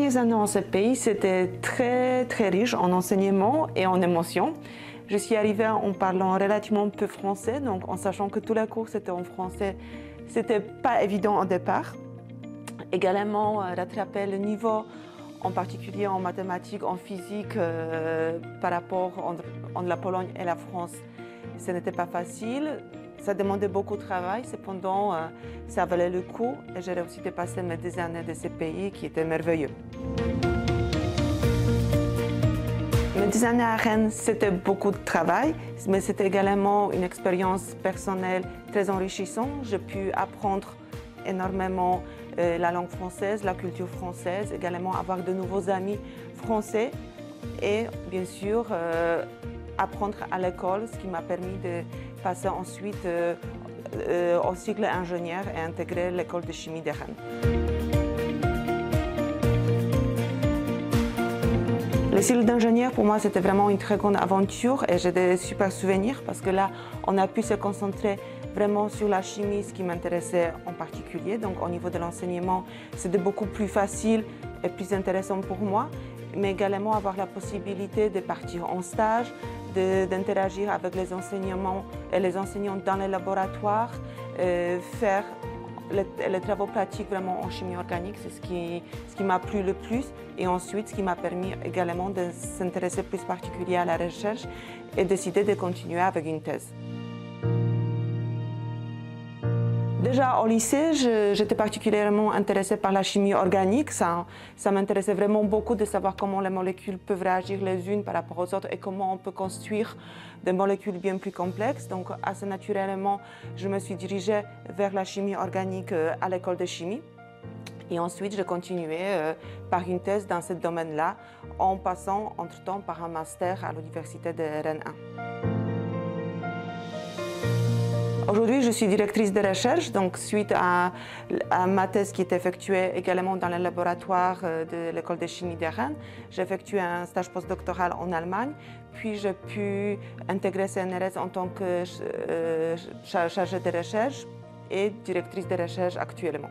premières années en ce pays, c'était très riche en enseignement et en émotions. Je suis arrivée en parlant relativement peu français, donc en sachant que tous les cours étaient en français, c'était pas évident au départ. Également, rattraper le niveau, en particulier en mathématiques, en physique, par rapport entre la Pologne et la France, ce n'était pas facile. Ça demandait beaucoup de travail, cependant, ça valait le coup et j'ai réussi à passer mes 10 années de ce pays qui étaient merveilleux. Mes 10 années à Rennes, c'était beaucoup de travail, mais c'était également une expérience personnelle très enrichissante. J'ai pu apprendre énormément la langue française, la culture française, également avoir de nouveaux amis français et bien sûr apprendre à l'école, ce qui m'a permis de passer ensuite au cycle ingénieur et intégrer l'école de chimie de Rennes. Le cycle d'ingénieur, pour moi, c'était vraiment une très grande aventure et j'ai des super souvenirs parce que là, on a pu se concentrer vraiment sur la chimie, ce qui m'intéressait en particulier. Donc, au niveau de l'enseignement, c'était beaucoup plus facile et plus intéressant pour moi, mais également avoir la possibilité de partir en stage, d'interagir avec les enseignants dans les laboratoires, faire les travaux pratiques vraiment en chimie organique, c'est ce qui m'a plu le plus. Et ensuite, ce qui m'a permis également de s'intéresser plus particulièrement à la recherche et décider de continuer avec une thèse. Déjà au lycée, j'étais particulièrement intéressée par la chimie organique. Ça m'intéressait vraiment beaucoup de savoir comment les molécules peuvent réagir les unes par rapport aux autres et comment on peut construire des molécules bien plus complexes. Donc assez naturellement, je me suis dirigée vers la chimie organique à l'école de chimie. Et ensuite, j'ai continué par une thèse dans ce domaine-là, en passant entre-temps par un master à l'université de Rennes 1. Aujourd'hui, je suis directrice de recherche, donc suite à ma thèse qui est effectuée également dans le laboratoire de l'école de chimie de Rennes, j'ai effectué un stage postdoctoral en Allemagne, puis j'ai pu intégrer CNRS en tant que chargée de recherche et directrice de recherche actuellement.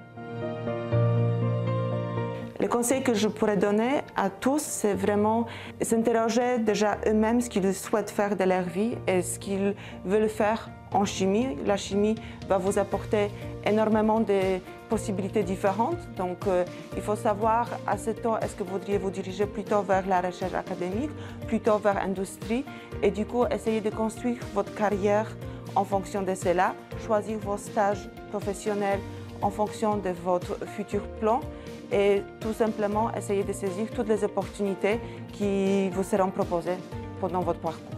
Le conseil que je pourrais donner à tous, c'est vraiment s'interroger déjà eux-mêmes ce qu'ils souhaitent faire de leur vie et ce qu'ils veulent faire en chimie. La chimie va vous apporter énormément de possibilités différentes. Donc, il faut savoir assez tôt, est-ce que vous voudriez vous diriger plutôt vers la recherche académique, plutôt vers l'industrie, et du coup, essayer de construire votre carrière en fonction de cela, choisir vos stages professionnels en fonction de votre futur plan et tout simplement essayer de saisir toutes les opportunités qui vous seront proposées pendant votre parcours.